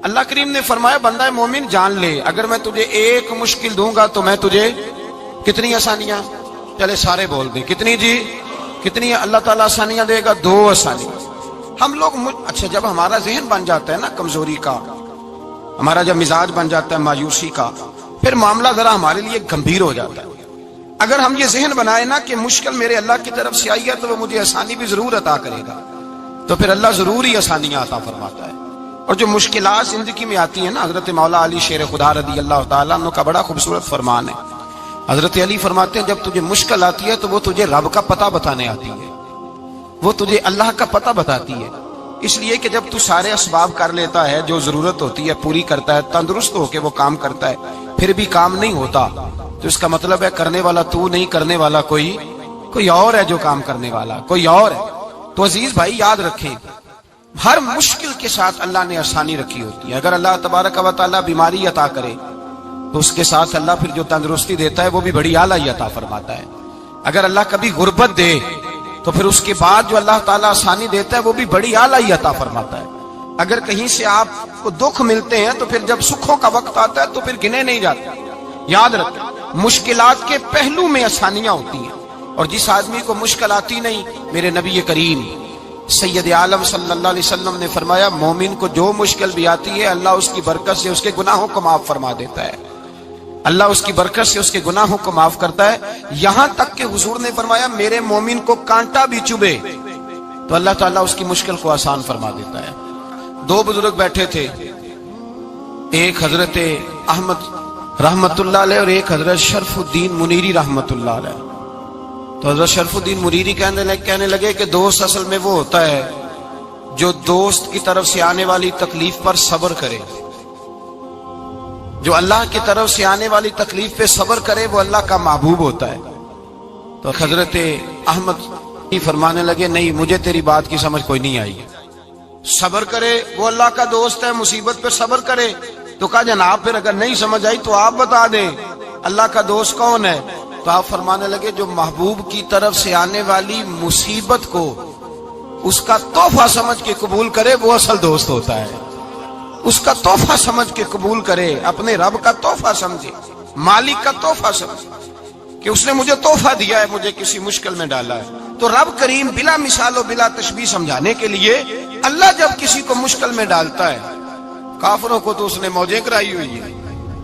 اللہ کریم نے فرمایا بندہ مومن جان لے اگر میں تجھے ایک مشکل دوں گا تو میں تجھے کتنی آسانیاں، چلے سارے بول دیں کتنی جی، کتنی اللہ تعالیٰ آسانیاں دے گا؟ 2 آسانیاں۔ ہم لوگ اچھا جب ہمارا ذہن بن جاتا ہے نا کمزوری کا، ہمارا جب مزاج بن جاتا ہے مایوسی کا، پھر معاملہ ذرا ہمارے لیے گمبھیر ہو جاتا ہے۔ اگر ہم یہ ذہن بنائے نا کہ مشکل میرے اللہ کی طرف سے آئی ہے تو وہ مجھے آسانی بھی ضرور عطا کرے گا، تو پھر اللہ ضرور ہی آسانیاں عطا فرماتا ہے۔ اور جو مشکلات زندگی میں آتی ہیں نا، حضرت مولا علی شیر خدا رضی اللہ تعالیٰ عنہ کا بڑا خوبصورت فرمان ہے۔ حضرت علی فرماتے ہیں جب تجھے مشکل آتی ہے تو وہ تجھے رب کا پتہ بتانے آتی ہے، وہ تجھے اللہ کا پتہ بتاتی ہے، اس لیے کہ جب تو سارے اسباب کر لیتا ہے، جو ضرورت ہوتی ہے پوری کرتا ہے، تندرست ہو کے وہ کام کرتا ہے، پھر بھی کام نہیں ہوتا، تو اس کا مطلب ہے کرنے والا تو نہیں، کرنے والا کوئی اور ہے، جو کام کرنے والا کوئی اور ہے۔ تو عزیز بھائی یاد رکھیں، ہر مشکل کے ساتھ اللہ نے آسانی رکھی ہوتی ہے۔ اگر اللہ تبارک و تعالیٰ بیماری عطا کرے تو اس کے ساتھ اللہ پھر جو تندرستی دیتا ہے وہ بھی بڑی اعلیٰ ہی عطا فرماتا ہے۔ اگر اللہ کبھی غربت دے تو پھر اس کے بعد جو اللہ تعالیٰ آسانی دیتا ہے وہ بھی بڑی اعلیٰ ہی عطا فرماتا ہے۔ اگر کہیں سے آپ کو دکھ ملتے ہیں تو پھر جب سکھوں کا وقت آتا ہے تو پھر گنے نہیں جاتے۔ یاد رکھیں مشکلات کے پہلو میں آسانیاں ہوتی ہیں، اور جس آدمی کو مشکل آتی نہیں، میرے نبی کریم سید عالم صلی اللہ علیہ وسلم نے فرمایا مومن کو جو مشکل بھی آتی ہے اللہ اس کی برکت سے اس کے گناہوں کو معاف فرما دیتا ہے، اللہ اس کی برکت سے اس کے گناہوں کو معاف کرتا ہے، یہاں تک کہ حضور نے فرمایا میرے مومن کو کانٹا بھی چبھے تو اللہ تعالیٰ اس کی مشکل کو آسان فرما دیتا ہے۔ 2 بزرگ بیٹھے تھے، ایک حضرت احمد رحمت اللہ علیہ اور ایک حضرت شرف الدین منیری رحمت اللہ علیہ۔ تو حضرت شرف الدین منیری کہنے لگے کہ دوست اصل میں وہ ہوتا ہے جو دوست کی طرف سے آنے والی تکلیف پر صبر کرے، جو اللہ کی طرف سے آنے والی تکلیف پہ صبر کرے وہ اللہ کا محبوب ہوتا ہے۔ تو حضرت احمد فرمانے لگے نہیں مجھے تیری بات کی سمجھ کوئی نہیں آئی، صبر کرے وہ اللہ کا دوست ہے، مصیبت پہ صبر کرے۔ تو کہا جناب پھر اگر نہیں سمجھ آئی تو آپ بتا دیں اللہ کا دوست کون ہے؟ تو آپ فرمانے لگے جو محبوب کی طرف سے آنے والی مصیبت کو اس کا تحفہ سمجھ کے قبول کرے وہ اصل دوست ہوتا ہے، اس کا تحفہ سمجھ کے قبول کرے، اپنے رب کا تحفہ سمجھے، مالک کا تحفہ سمجھے کہ اس نے مجھے تحفہ دیا ہے، مجھے کسی مشکل میں ڈالا ہے۔ تو رب کریم بلا مثال و بلا تشبیہ سمجھانے کے لیے اللہ جب کسی کو مشکل میں ڈالتا ہے، کافروں کو تو اس نے موجیں کرائی ہوئی ہیں،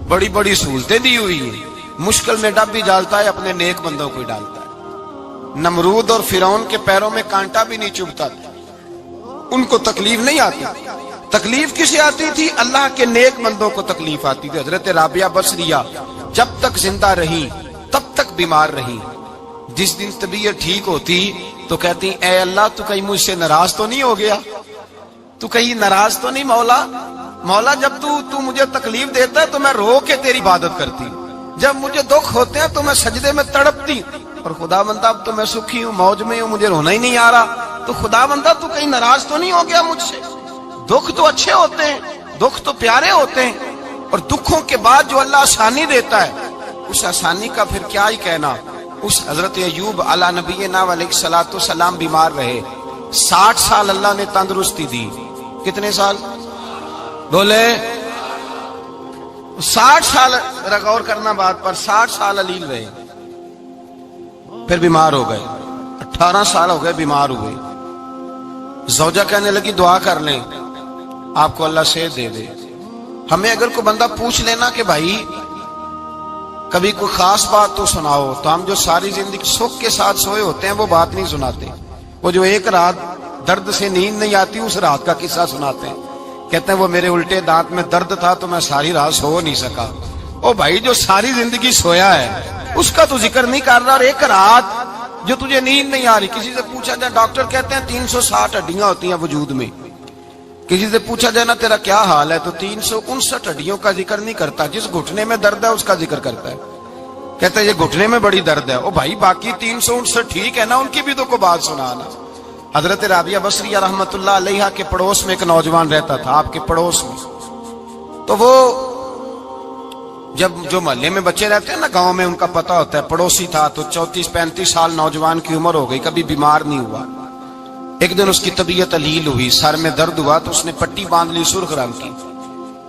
بڑی بڑی سہولتیں دی ہوئی ہیں، مشکل میں ڈب بھی ڈالتا ہے، اپنے نیک بندوں کو ہی ڈالتا ہے۔ نمرود اور فرعون کے پیروں میں کانٹا بھی نہیں چبھتا تھا، ان کو تکلیف نہیں آتی، تکلیف کسے آتی تھی؟ اللہ کے نیک بندوں کو تکلیف آتی تھی۔ حضرت رابعہ بصریہ جب تک زندہ رہی تب تک بیمار رہی، جس دن طبیعت ٹھیک ہوتی تو کہتی اے اللہ تو کہیں مجھ سے ناراض تو نہیں ہو گیا، تو کہیں ناراض تو نہیں مولا جب تو مجھے تکلیف دیتا ہے تو میں رو کے تیری عبادت کرتی ہوں، جب مجھے دکھ ہوتے ہیں تو میں سجدے میں تڑپتی ہوں، اور خدا بندہ اب تو میں سکھی ہوں، موج میں ہوں، مجھے رونا ہی نہیں آ رہا، تو خدا بندہ تو کہیں ناراض تو نہیں ہو گیا مجھ سے؟ دکھ تو اچھے ہوتے ہیں، دکھ تو پیارے ہوتے ہیں، اور دکھوں کے بعد جو اللہ آسانی دیتا ہے اس آسانی کا پھر کیا ہی کہنا۔ اس حضرت ایوب علی نبینا علیہ الصلوۃ والسلام بیمار رہے، 60 سال اللہ نے تندرستی دی۔ کتنے سال بولے؟ 60 سال، غور کرنا بات پر، 60 سال علیل رہے، پھر بیمار ہو گئے، 18 سال ہو گئے بیمار ہوئے۔ زوجہ کہنے لگی دعا کر لیں آپ کو اللہ صحت دے دے۔ ہمیں اگر کوئی بندہ پوچھ لینا کہ بھائی کبھی کوئی خاص بات تو سناؤ، تو ہم جو ساری زندگی سکھ کے ساتھ سوئے ہوتے ہیں وہ بات نہیں سناتے، وہ جو ایک رات درد سے نیند نہیں آتی اس رات کا قصہ سناتے ہیں، کہتے ہیں وہ میرے الٹے دانت میں درد تھا تو میں ساری رات سو نہیں سکا۔ او بھائی جو ساری زندگی سویا ہے اس کا تو ذکر نہیں کر رہا، اور ایک رات جو تجھے نیند نہیں آ رہی۔ کسی سے پوچھا جائے، ڈاکٹر کہتے ہیں 360 ہڈیاں ہوتی ہیں وجود میں، کسی سے پوچھا جائے نا تیرا کیا حال ہے تو 359 ہڈیوں کا ذکر نہیں کرتا، جس گھٹنے میں درد ہے اس کا ذکر کرتا ہے، کہتا ہے یہ گھٹنے میں بڑی درد ہے۔ او بھائی باقی 359 ٹھیک ہے نا، ان کی بھی تو کوئی بات سنانا۔ حضرت رابعہ بصریہ رحمت اللہ علیہ کے پڑوس میں ایک نوجوان رہتا تھا، آپ کے پڑوس میں، تو وہ جب جو محلے میں بچے رہتے ہیں نا گاؤں میں ان کا پتہ ہوتا ہے، پڑوسی تھا تو 34-35 سال نوجوان کی عمر ہو گئی، کبھی بیمار نہیں ہوا۔ ایک دن اس کی طبیعت علیل ہوئی، سر میں درد ہوا تو اس نے پٹی باندھ لی سرخ رنگ کی،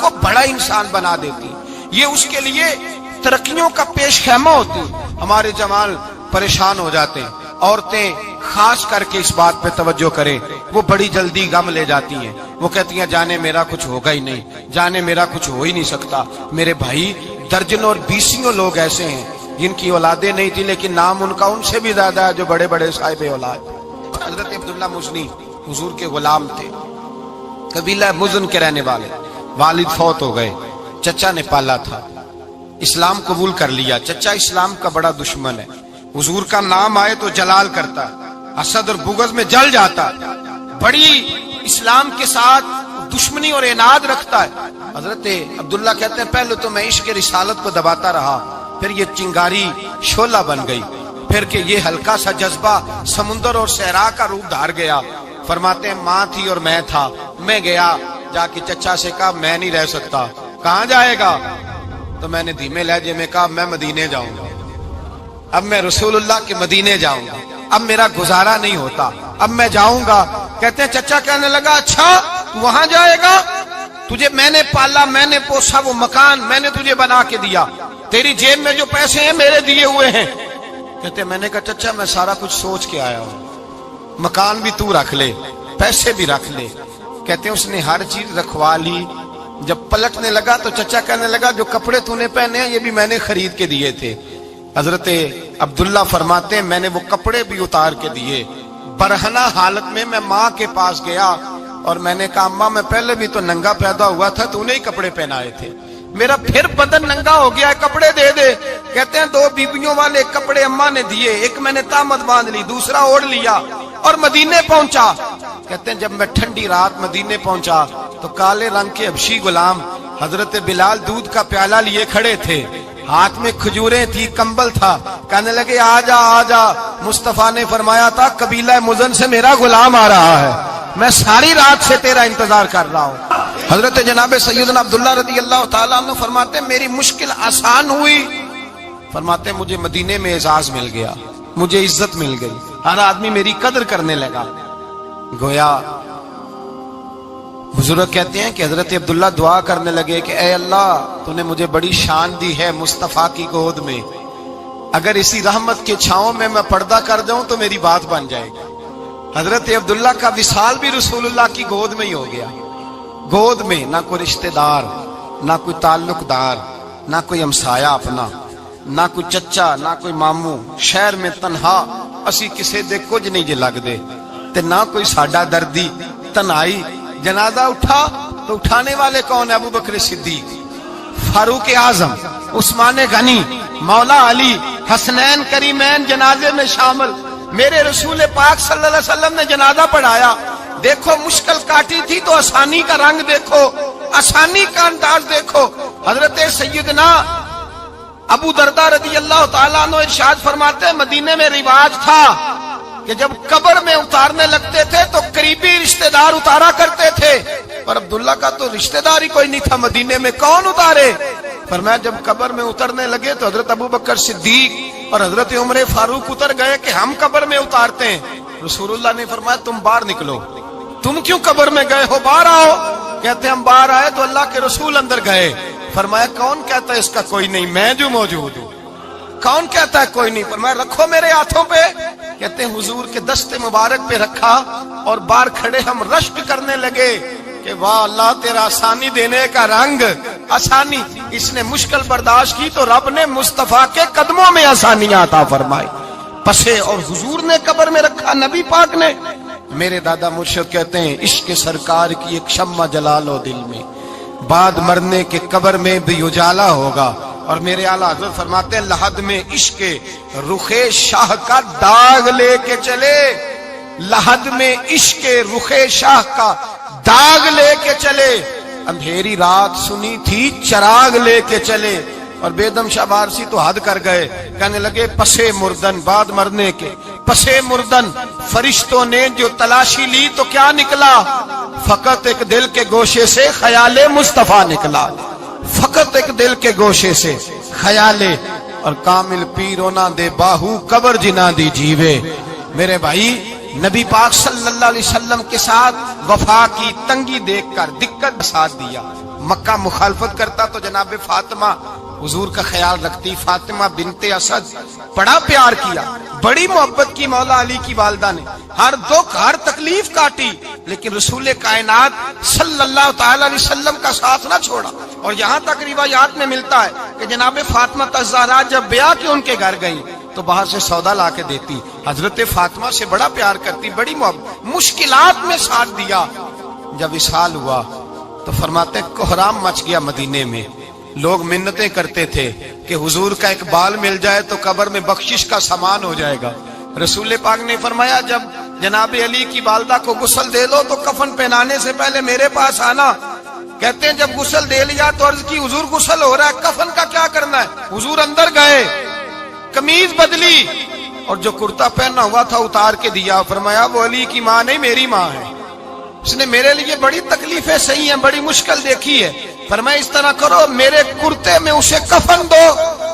کو بڑا انسان بنا دیتی، یہ اس کے لیے ترقیوں کا پیش خیمہ ہوتی۔ ہمارے جوان پریشان ہو جاتے ہیں، عورتیں خاص کر کے اس بات پہ توجہ کریں، وہ بڑی جلدی غم لے جاتی ہیں، وہ کہتی ہیں جانے میرا کچھ ہوگا ہی نہیں، جانے میرا کچھ ہو ہی نہیں سکتا۔ میرے بھائی درجنوں اور بیسیوں لوگ ایسے ہیں جن کی اولادیں نہیں تھی لیکن نام ان کا ان سے بھی زیادہ ہے جو بڑے بڑے صاحب اولاد۔ حضرت عبداللہ مزنی حضور کے غلام تھے، قبیلہ مزن کے رہنے والے، والد فوت ہو گئے، چچا نے پالا تھا، اسلام قبول کر لیا۔ چچا اسلام کا بڑا دشمن ہے، حضور کا نام آئے تو جلال کرتا، حسد اور بغض میں جل جاتا، بڑی اسلام کے ساتھ دشمنی اور عناد رکھتا ہے۔ حضرت عبداللہ کہتے ہیں پہلے تو میں عشق رسالت کو دباتا رہا، پھر یہ چنگاری شعلہ بن گئی، پھر کہ یہ ہلکا سا جذبہ سمندر اور صحرا کا روپ دھار گیا۔ فرماتے ہیں ماں تھی اور میں تھا، میں گیا جا کے چچا سے کہا میں نہیں رہ سکتا۔ کہاں جائے گا؟ تو میں نے دھیمے لہجے میں کہا میں مدینے جاؤں گا، اب میں رسول اللہ کے مدینے جاؤں گا، اب میرا گزارا نہیں ہوتا، اب میں جاؤں گا۔ کہتے ہیں چچا کہنے لگا اچھا تو وہاں جائے گا؟ تجھے میں نے پالا، میں نے پوسا، وہ مکان میں نے تجھے بنا کے دیا، تیری جیب میں جو پیسے ہیں میرے دیے ہوئے ہیں۔ کہتے ہیں میں نے کہا چچا میں سارا کچھ سوچ کے آیا ہوں، مکان بھی تو رکھ لے، پیسے بھی رکھ لے۔ کہتے ہیں اس نے ہر چیز رکھوا لی۔ جب پلٹنے لگا تو چچا کہنے لگا جو کپڑے تو نے پہنے ہیں یہ بھی میں نے خرید کے دیے تھے۔ حضرت عبداللہ فرماتے ہیں میں نے وہ کپڑے بھی اتار کے دیے، برہنہ حالت میں میں ماں کے پاس گیا اور میں نے کہا اماں میں پہلے بھی تو ننگا پیدا ہوا تھا، تو نے ہی کپڑے پہنائے تھے، میرا پھر بدن ننگا ہو گیا ہے، کپڑے دے دے۔ کہتے ہیں 2 بیبیوں والے کپڑے اماں نے دیے، ایک میں نے تامت باندھ لی، دوسرا اوڑھ لیا اور مدینے پہنچا۔ کہتے ہیں جب میں ٹھنڈی رات مدینے پہنچا تو کالے رنگ کے حبشی غلام حضرت بلال دودھ کا پیالہ لیے کھڑے تھے، ہاتھ میں کھجوریں تھی، کمبل تھا، کہنے لگے آجا آجا۔ مصطفیٰ نے فرمایا تھا قبیلہ مزن سے میرا غلام آ رہا ہے، میں ساری رات سے تیرا انتظار کر رہا ہوں۔ حضرت جناب سیدنا عبداللہ رضی اللہ تعالیٰ عنہ فرماتے ہیں میری مشکل آسان ہوئی، فرماتے ہیں مجھے مدینے میں اعزاز مل گیا، مجھے عزت مل گئی، ہر آدمی میری قدر کرنے لگا۔ گویا بزرگ کہتے ہیں کہ حضرت عبداللہ دعا کرنے لگے کہ اے اللہ تو نے مجھے بڑی شان دی ہے مصطفیٰ کی گود میں، اگر اسی رحمت کے چھاؤں میں پردہ کر جاؤں تو میری بات بن جائے گی۔ حضرت عبداللہ کا وصال بھی رسول اللہ کی گود میں ہی ہو گیا، گود میں نہ کوئی رشتہ دار، نہ کوئی تعلق دار، نہ کوئی ہمسایا اپنا، نہ کوئی چچا، نہ کوئی ماموں، شہر میں تنہا اسی کسے دے کچھ نہیں جے لگ دے تے نہ کوئی ساڈا دردی، تنہائی۔ جنازہ اٹھا تو اٹھانے والے کون؟ ابو بکر صدیق، فاروق اعظم، عثمان غنی، مولا علی، حسنین کریمین جنازے میں شامل۔ میرے رسول پاک صلی اللہ علیہ وسلم نے جنازہ پڑھایا، دیکھو مشکل کاٹی تھی تو آسانی کا رنگ دیکھو، آسانی کا انداز دیکھو۔ حضرت سیدنا ابو دردہ رضی اللہ تعالیٰ عنہ ارشاد فرماتے ہیں مدینے میں رواج تھا کہ جب قبر میں اتارنے لگتے تھے تو قریبی رشتہ دار اتارا کرتے تھے، اور عبداللہ کا تو رشتہ دار ہی کوئی نہیں تھا مدینے میں، کون اتارے؟ فرمایا جب قبر میں اترنے لگے تو حضرت ابو بکر صدیق اور حضرت عمر فاروق اتر گئے کہ ہم قبر میں اتارتے ہیں۔ رسول اللہ نے فرمایا تم باہر نکلو، تم کیوں قبر میں گئے ہو، باہر آؤ۔ کہتے ہیں ہم باہر آئے تو اللہ کے رسول اندر گئے، فرمایا کون کہتا ہے اس کا کوئی نہیں، میں جو موجود ہوں، کون کہتا ہے کوئی نہیں؟ فرمایا رکھو میرے ہاتھوں پہ۔ کہتے ہیں حضور کے دست مبارک پہ رکھا اور باہر کھڑے ہم رشک کرنے لگے کہ واہ اللہ تیرا آسانی دینے کا رنگ، آسانی۔ اس نے مشکل برداشت کی تو رب نے مصطفیٰ کے قدموں میں آسانیاں عطا فرمائی، پسے اور حضور نے قبر میں رکھا، نبی پاک نے۔ میرے دادا مرشد کہتے ہیں عشق سرکار کی ایک شمع جلا لو دل میں، بعد مرنے کے قبر میں بھی اجالا ہوگا۔ اور میرے اعلیٰ حضرت فرماتے ہیں لحد میں عشق رخ شاہ کا داغ لے کے چلے، لحد میں عشق رخ شاہ کا داغ لے کے چلے، اندھیری رات سنی تھی چراغ لے کے چلے۔ اور بیدم شاہ بارسی تو حد کر گئے، کہنے لگے پسے مردن، بعد مرنے کے پسے مردن فرشتوں نے جو تلاشی لی تو کیا نکلا؟ فقط ایک دل کے گوشے سے خیال مصطفیٰ نکلا، فقط ایک دل کے گوشے سے خیال۔ اور کامل پیرو نہ دے باہو قبر جنا دی جیوے۔ میرے بھائی نبی پاک صلی اللہ علیہ وسلم کے ساتھ وفا کی تنگی دیکھ کر دقت ساتھ دیا. مکہ مخالفت کرتا تو جناب فاطمہ حضور کا خیال رکھتی. فاطمہ بنت اسد بڑا پیار کیا, بڑی محبت کی مولا علی کی والدہ نے, ہر دکھ ہر تکلیف کاٹی, لیکن رسول کائنات صلی اللہ تعالی علیہ وسلم کا ساتھ نہ چھوڑا. اور یہاں تک روایات میں ملتا ہے کہ جناب فاطمہ الزہرا جب بیعہ کے ان کے گھر گئی تو باہر سے سودا لا کے دیتی. حضرت فاطمہ سے بڑا پیار کرتی, بڑی محبت, مشکلات میں ساتھ دیا. جب وصال ہوا تو فرماتے کوہرام مچ گیا مدینے میں. لوگ منتیں کرتے تھے کہ حضور کا ایک بال مل جائے تو قبر میں بخشش کا سامان ہو جائے گا. رسول پاک نے فرمایا جب جناب علی کی والدہ کو غسل دے دو تو کفن پہنانے سے پہلے میرے پاس آنا. کہتے ہیں جب غسل دے لیا تو عرض کی حضور غسل ہو رہا ہے, کفن کا کیا کرنا ہے؟ حضور اندر گئے, قمیض بدلی اور جو کرتا پہنا ہوا تھا اتار کے دیا. فرمایا وہ علی کی ماں نہیں میری ماں ہے, اس نے میرے لیے بڑی تکلیفیں سہی ہیں, بڑی مشکل دیکھی ہے. فرمایا اس طرح کرو میرے کرتے میں اسے کفن دو.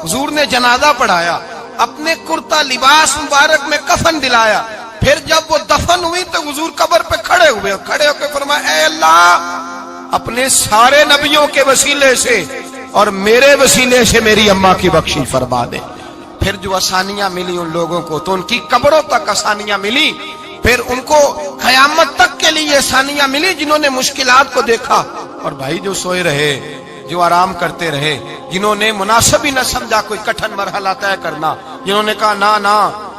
حضور نے جنازہ پڑھایا, اپنے کرتا لباس مبارک میں کفن دلایا. پھر جب وہ دفن ہوئی تو حضور قبر پہ کھڑے ہوئے, کھڑے ہو کے فرمایا اے اللہ اپنے سارے نبیوں کے وسیلے سے اور میرے وسیلے سے میری اماں کی بخشش فرما دے. پھر جو آسانیاں ملی ان لوگوں کو تو ان کی قبروں تک آسانیاں ملی, پھر ان کو قیامت تک کے لیے آسانیاں ملی جنہوں نے مشکلات کو دیکھا. اور بھائی جو سوئے رہے, جو آرام کرتے رہے, جنہوں نے مناسب ہی نہ سمجھا کوئی کٹھن مرحلہ طے کرنا, جنہوں نے کہا نا نا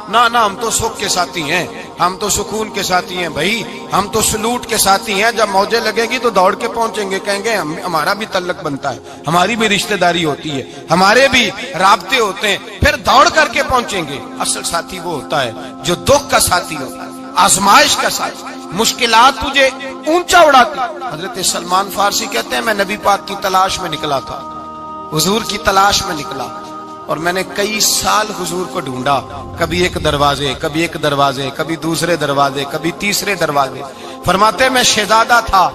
نا نا ہم تو سکھ کے ساتھی ہیں, ہم تو سکون کے ساتھی ہیں, بھائی ہم تو سلوٹ کے ساتھی ہیں, جب موجیں لگے گی تو دوڑ کے پہنچیں گے, کہیں گے ہمارا بھی تعلق بنتا ہے, ہماری بھی رشتہ داری ہوتی ہے, ہمارے بھی رابطے ہوتے ہیں, پھر دوڑ کر کے پہنچیں گے. اصل ساتھی وہ ہوتا ہے جو دکھ کا ساتھی ہوتا ہے, آزمائش کا ساتھی, مشکلات تجھے اونچا اڑاتی. حضرت سلمان فارسی کہتے ہیں میں نبی پاک کی تلاش میں نکلا تھا, حضور کی تلاش میں نکلا, اور میں نے کئی سال حضور کو ڈھونڈا, کبھی ایک دروازے, کبھی ایک دروازے, کبھی دوسرے دروازے, کبھی تیسرے دروازے. فرماتے میں شہزادہ تھا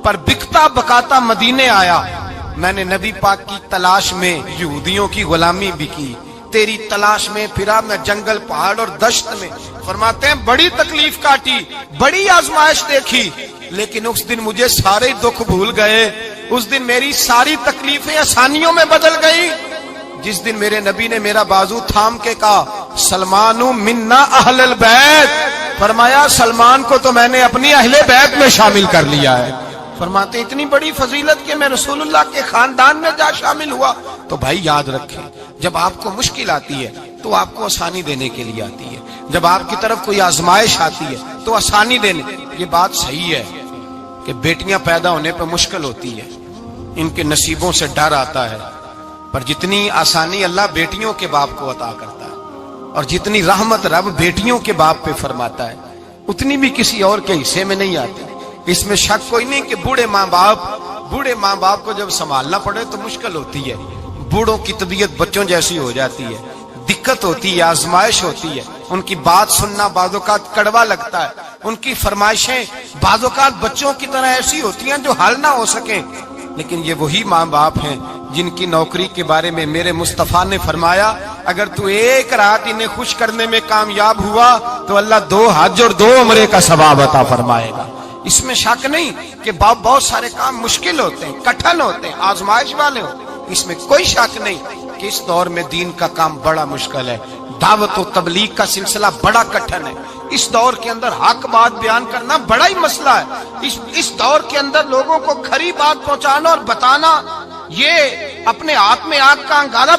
پر بکتا بکاتا مدینے آیا. میں نے نبی پاک کی تلاش میں یہودیوں کی غلامی بھی کی, تیری تلاش میں پھرا میں جنگل پہاڑ اور دشت میں. فرماتے ہیں بڑی تکلیف کاٹی, بڑی آزمائش دیکھی, لیکن اس دن مجھے سارے دکھ بھول گئے. اس دن میری ساری تکلیفیں آسانیوں میں بدل گئی جس دن میرے نبی نے میرا بازو تھام کے کہا سلمانو منا اہل البیت. فرمایا سلمان کو تو میں نے اپنی اہل بیت میں شامل کر لیا ہے. فرماتے اتنی بڑی فضیلت کہ میں رسول اللہ کے خاندان میں جا شامل ہوا. تو بھائی یاد رکھیں, جب آپ کو مشکل آتی ہے تو آپ کو آسانی دینے کے لیے آتی ہے, جب آپ کی طرف کوئی آزمائش آتی ہے تو آسانی دینے. یہ بات صحیح ہے کہ بیٹیاں پیدا ہونے پہ مشکل ہوتی ہے, ان کے نصیبوں سے ڈر آتا ہے, پر جتنی آسانی اللہ بیٹیوں کے باپ کو عطا کرتا ہے اور جتنی رحمت رب بیٹیوں کے باپ پہ فرماتا ہے اتنی بھی کسی اور کے حصے میں نہیں آتی. اس میں شک کوئی نہیں کہ بوڑھے ماں باپ کو جب سنبھالنا پڑے تو مشکل ہوتی ہے. بوڑھوں کی طبیعت بچوں جیسی ہو جاتی ہے, دقت ہوتی ہے, آزمائش ہوتی ہے, ان کی بات سننا بعض اوقات کڑوا لگتا ہے, ان کی فرمائشیں بعض اوقات بچوں کی طرح ایسی ہوتی ہیں جو حل نہ ہو سکیں. لیکن یہ وہی ماں باپ ہیں جن کی نوکری کے بارے میں میرے مصطفیٰ نے فرمایا اگر تو ایک رات انہیں خوش کرنے میں کامیاب ہوا تو اللہ 2 حج اور 2 عمرے کا ثواب عطا فرمائے گا. اس میں شک نہیں کہ بہت سارے کام مشکل ہوتے ہیں, کٹھن ہوتے ہیں, آزمائش والے ہوتے ہیں, اس میں کوئی شک نہیں کہ اس دور میں دین کا کام بڑا مشکل ہے, دعوت و تبلیغ کا سلسلہ بڑا کٹھن ہے. اس دور کے اندر حق بات بیان کرنا بڑا ہی مسئلہ ہے. اس دور کے اندر لوگوں کو کھری بات پہنچانا اور بتانا یہ اپنے ہاتھ میں آگ کا انگارہ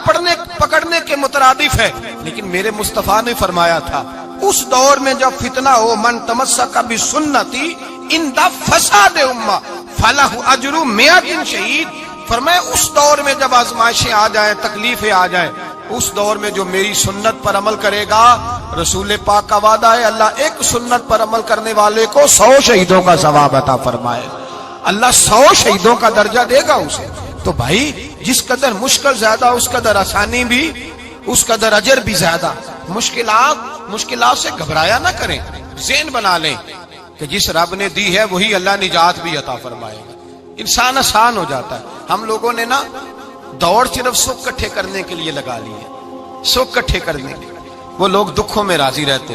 پکڑنے کے مترادف ہے. لیکن میرے مصطفیٰ نے فرمایا تھا اس دور میں جب فتنہ ہو من تمسک بسنتی عند فساد امہ فلہ اجر 100 شہید. فرمایا اس دور میں جب آزمائشیں آ جائیں, تکلیفیں آ جائیں, اس دور میں جو میری سنت پر عمل کرے گا, رسول پاک کا وعدہ ہے اللہ ایک سنت پر عمل کرنے والے کو 100 شہیدوں کا ثواب عطا فرمائے. اللہ 100 شہیدوں کا درجہ دے گا اسے. تو بھائی جس قدر مشکل زیادہ اس قدر آسانی بھی, اس قدر اجر بھی زیادہ. مشکلات سے گھبرایا نہ کریں, ذہن بنا لیں کہ جس رب نے دی ہے وہی اللہ نجات بھی عطا فرمائے گا. انسان آسان ہو جاتا ہے. ہم لوگوں نے نا دوڑ صرف سکھ کٹھے کرنے کے لیے لگا لی ہے, سکھ کٹھے کرنے کے. وہ لوگ دکھوں میں راضی رہتے,